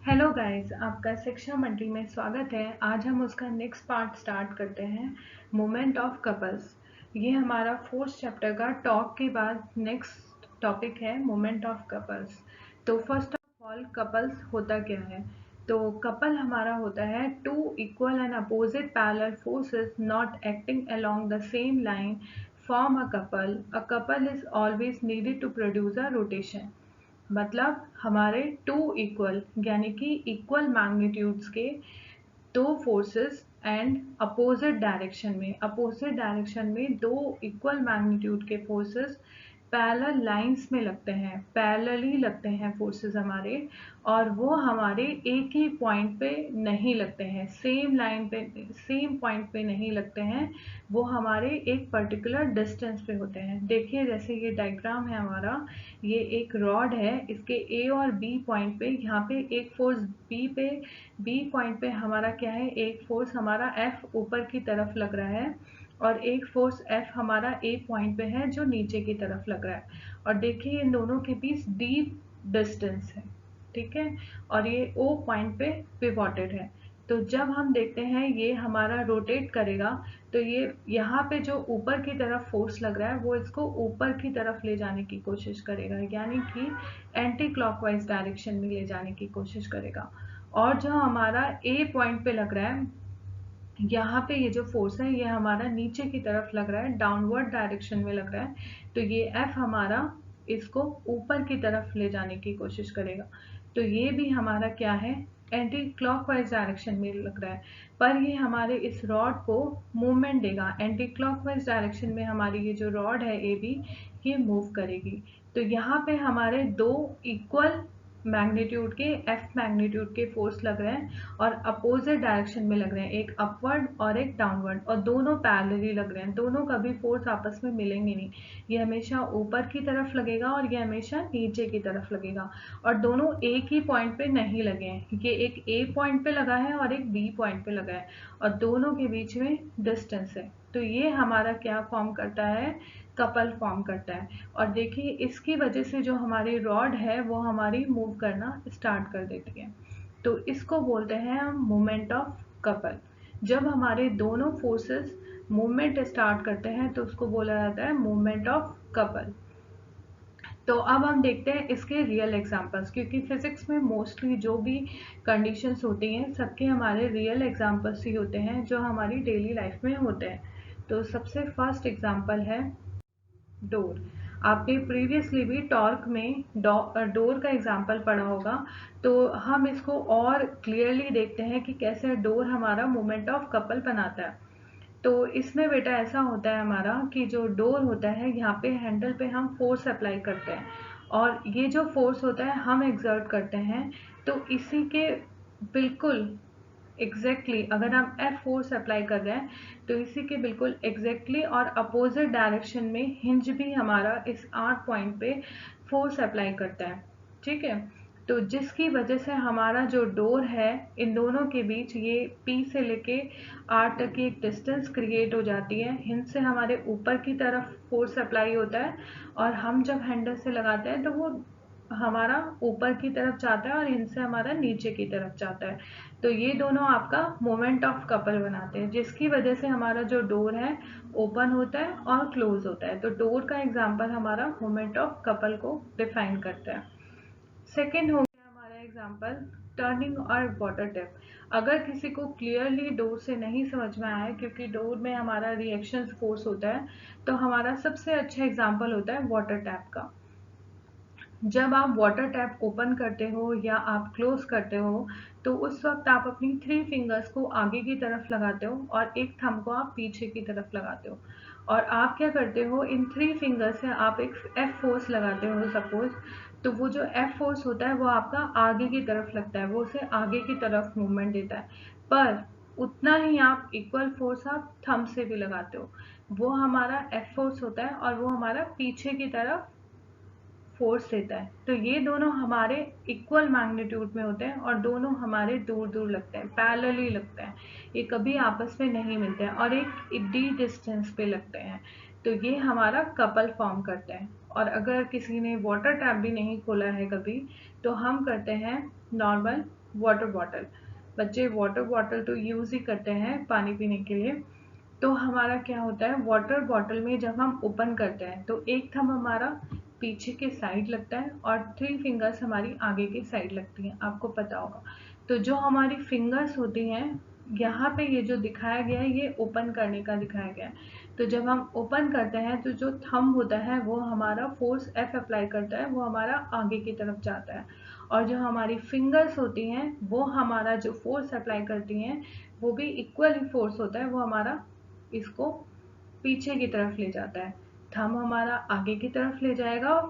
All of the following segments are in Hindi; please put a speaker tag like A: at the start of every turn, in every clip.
A: हेलो गाइस, आपका शिक्षा मंडी में स्वागत है। आज हम उसका नेक्स्ट पार्ट स्टार्ट करते हैं, मोमेंट ऑफ कपल्स। ये हमारा फोर्थ चैप्टर का टॉक के बाद नेक्स्ट टॉपिक है मोमेंट ऑफ कपल्स। तो फर्स्ट ऑफ ऑल कपल्स होता क्या है? तो कपल हमारा होता है two equal and opposite parallel forces not acting along the same line form a couple. A couple is always needed to produce a rotation. मतलब हमारे टू इक्वल यानी कि इक्वल मैग्नीट्यूड्स के दो फोर्सेस एंड अपोजिट डायरेक्शन में दो इक्वल मैग्नीट्यूड के फोर्सेस पैरेलल लाइंस में लगते हैं, पैरेलली लगते हैं फोर्सेस हमारे, और वो हमारे एक ही पॉइंट पे नहीं लगते हैं, सेम लाइन पे सेम पॉइंट पे नहीं लगते हैं, वो हमारे एक पर्टिकुलर डिस्टेंस पे होते हैं। देखिए जैसे ये डायग्राम है हमारा, ये एक रॉड है, इसके ए और बी पॉइंट पे, यहाँ पे एक फोर्स बी पॉइंट पे हमारा क्या है, एक फोर्स हमारा एफ ऊपर की तरफ लग रहा है और एक फोर्स एफ हमारा ए पॉइंट पे है जो नीचे की तरफ लग रहा है। और देखिए इन दोनों के बीच डी डिस्टेंस है, ठीक है, और ये ओ पॉइंट पे पिवोटेड है। तो जब हम देखते हैं ये हमारा रोटेट करेगा, तो ये यहाँ पे जो ऊपर की तरफ फोर्स लग रहा है वो इसको ऊपर की तरफ ले जाने की कोशिश करेगा, यानी कि एंटी क्लॉकवाइज डायरेक्शन में ले जाने की कोशिश करेगा। और जो हमारा ए पॉइंट पे लग रहा है, यहाँ पे ये जो फोर्स है ये हमारा नीचे की तरफ लग रहा है, डाउनवर्ड डायरेक्शन में लग रहा है, तो ये एफ हमारा इसको ऊपर की तरफ ले जाने की कोशिश करेगा। तो ये भी हमारा क्या है, एंटी क्लॉकवाइज डायरेक्शन में लग रहा है, पर ये हमारे इस रॉड को मूवमेंट देगा। एंटी क्लॉकवाइज डायरेक्शन में हमारी ये जो रॉड है ए बी, ये मूव करेगी। तो यहाँ पे हमारे दो इक्वल मैग्नीट्यूड के एफ मैग्नीट्यूड के फोर्स लग रहे हैं और अपोजिट डायरेक्शन में लग रहे हैं, एक अपवर्ड और एक डाउनवर्ड, और दोनों पैरेलली लग रहे हैं। दोनों कभी फोर्स आपस में मिलेंगे नहीं, ये हमेशा ऊपर की तरफ लगेगा और ये हमेशा नीचे की तरफ लगेगा, और दोनों एक ही पॉइंट पे नहीं लगे हैं। ये एक ए पॉइंट पे लगा है और एक बी पॉइंट पे लगा है, और दोनों के बीच में डिस्टेंस है। तो ये हमारा क्या फॉर्म करता है, कपल फॉर्म करता है। और देखिए इसकी वजह से जो हमारी रॉड है वो हमारी मूव करना स्टार्ट कर देती है। तो इसको बोलते हैं हम मोमेंट ऑफ कपल। जब हमारे दोनों फोर्सेस मूवमेंट स्टार्ट करते हैं तो उसको बोला जाता है मोमेंट ऑफ कपल। तो अब हम देखते हैं इसके रियल एग्जांपल्स, क्योंकि फिजिक्स में मोस्टली जो भी कंडीशंस होती हैं सबके हमारे रियल एग्जांपल्स ही होते हैं जो हमारी डेली लाइफ में होते हैं। तो सबसे फर्स्ट एग्जांपल है डोर। आपने प्रीवियसली भी टॉर्क में डोर का एग्जाम्पल पढ़ा होगा, तो हम इसको और क्लियरली देखते हैं कि कैसे डोर हमारा मोमेंट ऑफ कपल बनाता है। तो इसमें बेटा ऐसा होता है हमारा कि जो डोर होता है यहाँ पे हैंडल पे हम फोर्स अप्लाई करते हैं, और ये जो फोर्स होता है हम एक्सर्ट करते हैं। तो इसी के बिल्कुल अगर हम एफ फोर्स अप्लाई कर रहे हैं तो इसी के बिल्कुल और अपोजिट डायरेक्शन में हिंज भी हमारा इस आर पॉइंट पे फोर्स अप्लाई करता है, ठीक है। तो जिसकी वजह से हमारा जो डोर है इन दोनों के बीच ये पी से लेके आर तक की एक डिस्टेंस क्रिएट हो जाती है। हिंज से हमारे ऊपर की तरफ फोर्स अप्लाई होता है, और हम जब हैंडल से लगाते हैं तो वो हमारा ऊपर की तरफ जाता है और इनसे हमारा नीचे की तरफ जाता है। तो ये दोनों आपका मोमेंट ऑफ कपल बनाते हैं, जिसकी वजह से हमारा जो डोर है ओपन होता है और क्लोज होता है। तो डोर का एग्जाम्पल हमारा मोमेंट ऑफ कपल को डिफाइन करता है। सेकेंड हो गया हमारा एग्जाम्पल टर्निंग और वाटर टैप। अगर किसी को क्लियरली डोर से नहीं समझ में आया, क्योंकि डोर में हमारा रिएक्शन फोर्स होता है, तो हमारा सबसे अच्छा एग्जाम्पल होता है वाटर टैप का। जब आप वाटर टैप ओपन करते हो या आप क्लोज करते हो, तो उस वक्त आप अपनी 3 फिंगर्स को आगे की तरफ लगाते हो और एक थंब को आप पीछे की तरफ लगाते हो, और आप क्या करते हो, इन 3 फिंगर्स से आप एक एफ फोर्स लगाते हो सपोज। तो वो जो एफ फोर्स होता है वो आपका आगे की तरफ लगता है, वो उसे आगे की तरफ मूवमेंट देता है। पर उतना ही आप इक्वल फोर्स आप थंब से भी लगाते हो, वो हमारा एफ फोर्स होता है और वो हमारा पीछे की तरफ फोर्स देता है। तो ये दोनों हमारे इक्वल मैग्नीट्यूड में होते हैं और दोनों हमारे दूर दूर लगते हैं, पैरेलली लगते हैं, ये कभी आपस में नहीं मिलते हैं और एक डी डिस्टेंस पे लगते हैं। तो ये हमारा कपल फॉर्म करते हैं। और अगर किसी ने वाटर टैप भी नहीं खोला है कभी, तो हम करते हैं नॉर्मल वाटर बॉटल, बच्चे वाटर बॉटल तो यूज़ ही करते हैं पानी पीने के लिए। तो हमारा क्या होता है, वाटर बॉटल में जब हम ओपन करते हैं तो एक थंब हमारा पीछे के साइड लगता है और 3 फिंगर्स हमारी आगे की साइड लगती हैं, आपको पता होगा। तो जो हमारी फिंगर्स होती हैं, यहाँ पे ये जो दिखाया गया है ये ओपन करने का दिखाया गया है। तो जब हम ओपन करते हैं तो जो थंब होता है वो हमारा फोर्स F अप्लाई करता है, वो हमारा आगे की तरफ जाता है। और जो हमारी फिंगर्स होती हैं वो हमारा जो फोर्स अप्लाई करती हैं वो भी इक्वल ही फोर्स होता है, वो हमारा इसको पीछे की तरफ ले जाता है। थंब हमारा आगे की तरफ ले जाएगा,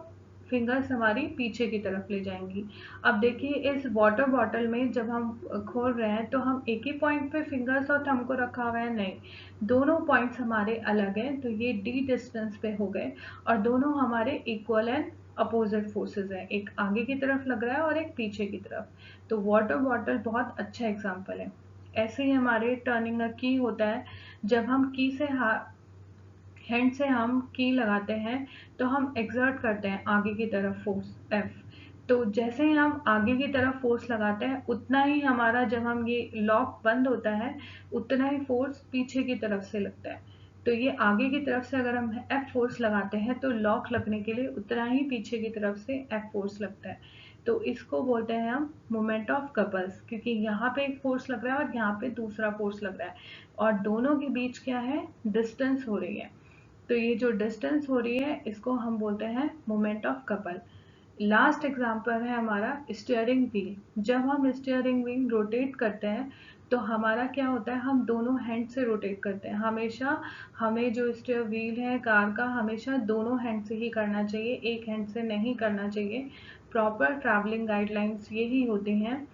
A: फिंगर्स हमारी पीछे की तरफ ले जाएंगी। अब देखिए इस वाटर बॉटल में जब हम खोल रहे हैं तो हम एक ही पॉइंट पे फिंगर्स और थंब को रखा हुआ है, नहीं, दोनों पॉइंट्स हमारे अलग हैं। तो ये डी डिस्टेंस पे हो गए और दोनों हमारे इक्वल एंड अपोजिट फोर्सेस हैं, एक आगे की तरफ लग रहा है और एक पीछे की तरफ। तो वाटर बॉटल बहुत अच्छा एग्जाम्पल है। ऐसे ही हमारे टर्निंग अ की होता है, जब हम की से हैंड से हम की लगाते हैं तो हम एक्सर्ट करते हैं आगे की तरफ फोर्स F। तो जैसे ही हम आगे की तरफ फोर्स लगाते हैं उतना ही हमारा, जब हम ये लॉक बंद होता है उतना ही फोर्स पीछे की तरफ से लगता है। तो ये आगे की तरफ से अगर हम F फोर्स लगाते हैं तो लॉक लगने के लिए उतना ही पीछे की तरफ से F फोर्स लगता है। तो इसको बोलते हैं हम मोमेंट ऑफ कपल्स, क्योंकि यहाँ पे एक फोर्स लग रहा है और यहाँ पे दूसरा फोर्स लग रहा है और दोनों के बीच क्या है, डिस्टेंस हो रही है। तो ये जो डिस्टेंस हो रही है इसको हम बोलते हैं moment of couple. Last example है हमारा स्टीयरिंग व्हील। जब हम स्टीयरिंग व्हील रोटेट करते हैं तो हमारा क्या होता है, हम दोनों हैंड से रोटेट करते हैं हमेशा। हमें जो स्टीयर व्हील है कार का हमेशा दोनों हैंड से ही करना चाहिए, एक हैंड से नहीं करना चाहिए। प्रॉपर ट्रैवलिंग गाइडलाइंस यही होती हैं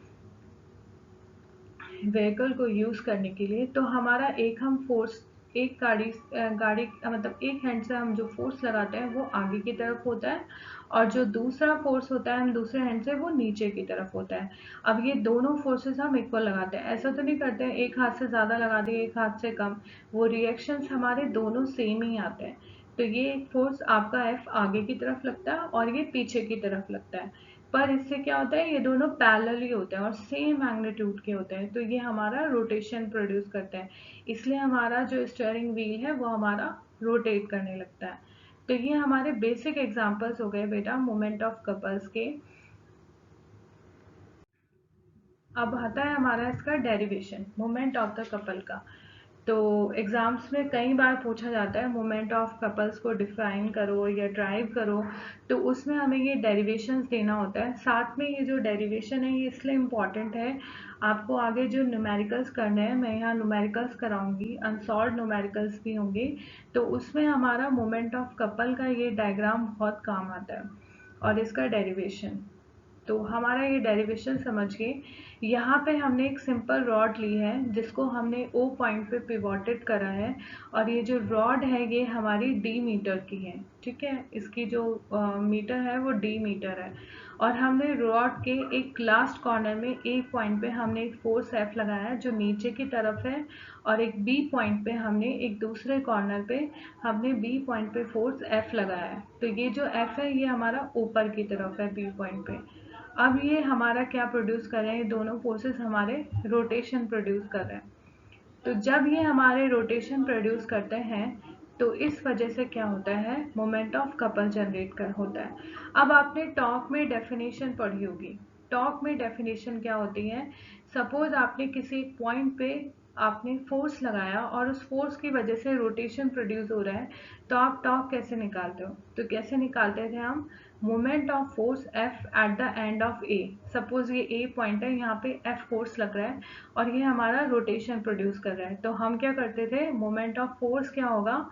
A: व्हीकल को यूज करने के लिए। तो हमारा एक हम फोर्स, एक गाड़ी मतलब एक हैंड से हम जो फोर्स लगाते हैं वो आगे की तरफ होता है और जो दूसरा फोर्स होता है हम दूसरे हैंड से वो नीचे की तरफ होता है। अब ये दोनों फोर्सेस हम इक्वल लगाते हैं, ऐसा तो नहीं करते हैं एक हाथ से ज्यादा लगा दिए एक हाथ से कम, वो रिएक्शंस हमारे दोनों सेम ही आते हैं। तो ये एक फोर्स आपका F आगे की तरफ लगता है और ये पीछे की तरफ लगता है, पर इससे क्या होता है ये दोनों पैरेलली होते हैं और सेम मैग्नीट्यूड के होते हैं। तो ये हमारा रोटेशन प्रोड्यूस करते हैं, इसलिए हमारा जो स्टीयरिंग व्हील है वो हमारा रोटेट करने लगता है। तो ये हमारे बेसिक एग्जांपल्स हो गए बेटा मोमेंट ऑफ कपल्स के। अब आता है हमारा इसका derivation moment of the couple का। तो एग्जाम्स में कई बार पूछा जाता है मोमेंट ऑफ कपल्स को डिफाइन करो या ड्राइव करो, तो उसमें हमें ये डेरिवेशंस देना होता है। साथ में ये जो डेरिवेशन है ये इसलिए इम्पॉर्टेंट है, आपको आगे जो न्यूमेरिकल्स करने हैं, मैं यहाँ न्यूमेरिकल्स कराऊंगी, अनसॉल्व न्यूमेरिकल्स भी होंगे, तो उसमें हमारा मोमेंट ऑफ कपल का ये डायग्राम बहुत काम आता है और इसका डेरिवेशन। तो हमारा ये डेरिवेशन समझिए, यहाँ पे हमने एक सिंपल रॉड ली है जिसको हमने O पॉइंट पे पिवोटेड करा है और ये जो रॉड है ये हमारी D मीटर की है, ठीक है, इसकी जो मीटर है वो D मीटर है। और हमने रॉड के एक लास्ट कॉर्नर में A पॉइंट पे हमने एक फोर्स F लगाया है जो नीचे की तरफ है और एक B पॉइंट पे हमने एक दूसरे कॉर्नर पे हमने B पॉइंट पे फोर्स F लगाया है। तो ये जो F है ये हमारा ऊपर की तरफ है B पॉइंट पे। अब ये हमारा क्या प्रोड्यूस कर रहे हैं, दोनों फोर्सेस हमारे रोटेशन प्रोड्यूस कर रहे हैं। तो जब ये हमारे रोटेशन प्रोड्यूस करते हैं तो इस वजह से क्या होता है, मोमेंट ऑफ कपल जनरेट कर होता है। अब आपने टॉर्क में डेफिनेशन पढ़ी होगी। टॉर्क में डेफिनेशन क्या होती है, सपोज आपने किसी पॉइंट पे आपने फोर्स लगाया और उस फोर्स की वजह से रोटेशन प्रोड्यूस हो रहा है, तो आप टॉर्क कैसे निकालते हो, तो कैसे निकालते थे हम, moment of force F at the end of A। Suppose ये A पॉइंट है, यहाँ पे F फोर्स लग रहा है और ये हमारा रोटेशन प्रोड्यूस कर रहा है, तो हम क्या करते थे, मोमेंट ऑफ फोर्स क्या होगा,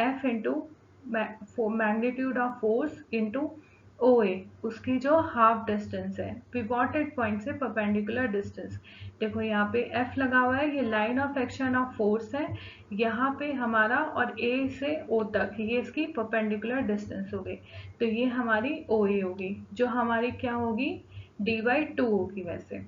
A: F into magnitude of force into OA, उसकी जो हाफ डिस्टेंस है पिवोटेड पॉइंट से परपेंडिकुलर डिस्टेंस। देखो यहाँ पे F लगा हुआ है, ये line of action of force है, यहाँ पे हमारा और A से O तक ये इसकी परपेंडिकुलर डिस्टेंस हो गई। तो ये हमारी OA होगी जो हमारी क्या होगी, D/2 होगी वैसे,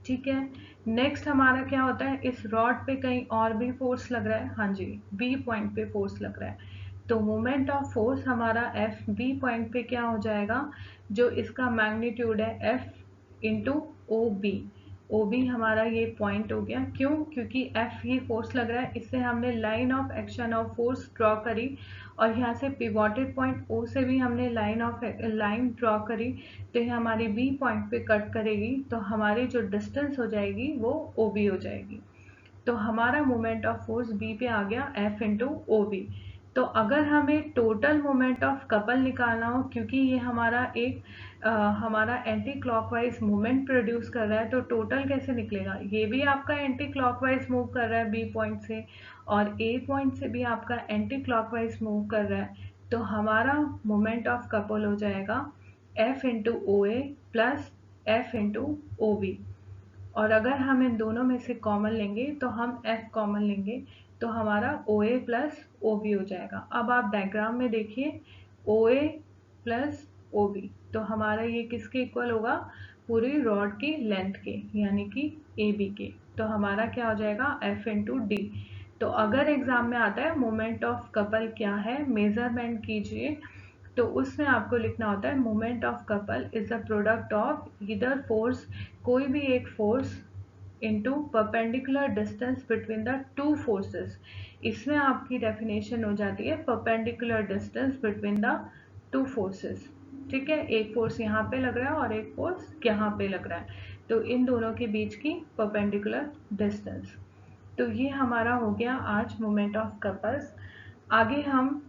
A: ठीक है। नेक्स्ट हमारा क्या होता है, इस रॉड पे कहीं और भी फोर्स लग रहा है, हाँ जी, बी पॉइंट पे फोर्स लग रहा है। तो मोमेंट ऑफ फोर्स हमारा F बी पॉइंट पे क्या हो जाएगा, जो इसका मैग्नीट्यूड है F into O B. O B हमारा ये पॉइंट हो गया, क्यों? क्योंकि एफ ये फोर्स लग रहा है, इससे हमने line of action of force draw करी, और यहाँ से पिवोटेड पॉइंट ओ से भी हमने लाइन ड्रॉ करी, तो ये हमारी बी पॉइंट पे कट करेगी, तो हमारी जो डिस्टेंस हो जाएगी वो ओ बी हो जाएगी। तो हमारा मोमेंट ऑफ फोर्स बी पे आ गया एफ इंटू ओ बी। तो अगर हमें टोटल मोमेंट ऑफ कपल निकालना हो, क्योंकि ये हमारा एंटी क्लॉकवाइज मूवमेंट प्रोड्यूस कर रहा है, तो टोटल कैसे निकलेगा? ये भी आपका एंटी क्लॉकवाइज मूव कर रहा है बी पॉइंट से, और ए पॉइंट से भी आपका एंटी क्लॉकवाइज मूव कर रहा है, तो हमारा मोमेंट ऑफ कपल हो जाएगा F into O A plus F into O B. और अगर हम इन दोनों में से कॉमन लेंगे तो हम F कॉमन लेंगे, तो हमारा OA प्लस OB हो जाएगा। अब आप डायग्राम में देखिए, OA प्लस OB, तो हमारा ये किसके इक्वल होगा? पूरी रॉड की लेंथ के, यानी कि AB के। तो हमारा क्या हो जाएगा? F into D. तो अगर एग्जाम में आता है मोमेंट ऑफ कपल क्या है, मेजरमेंट कीजिए, तो उसमें आपको लिखना होता है moment of couple is a product of either force, कोई भी एक force, into perpendicular distance between the two forces. इसमें आपकी डेफिनेशन हो जाती है perpendicular distance between the two forces. ठीक है, एक फोर्स यहाँ पे लग रहा है और एक फोर्स यहाँ पे लग रहा है, तो इन दोनों के बीच की परपेंडिकुलर डिस्टेंस। तो ये हमारा हो गया आज मोमेंट ऑफ कपल्स। आगे हम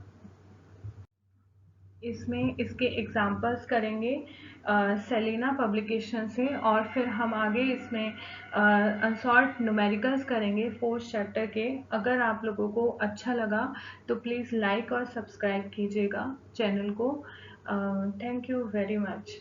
A: इसमें इसके एग्जाम्पल्स करेंगे सेलिना पब्लिकेशन से, और फिर हम आगे इसमें अनसॉल्व्ड न्यूमेरिकल्स करेंगे 4th चैप्टर के। अगर आप लोगों को अच्छा लगा तो प्लीज़ लाइक और सब्सक्राइब कीजिएगा चैनल को। Thank you very much.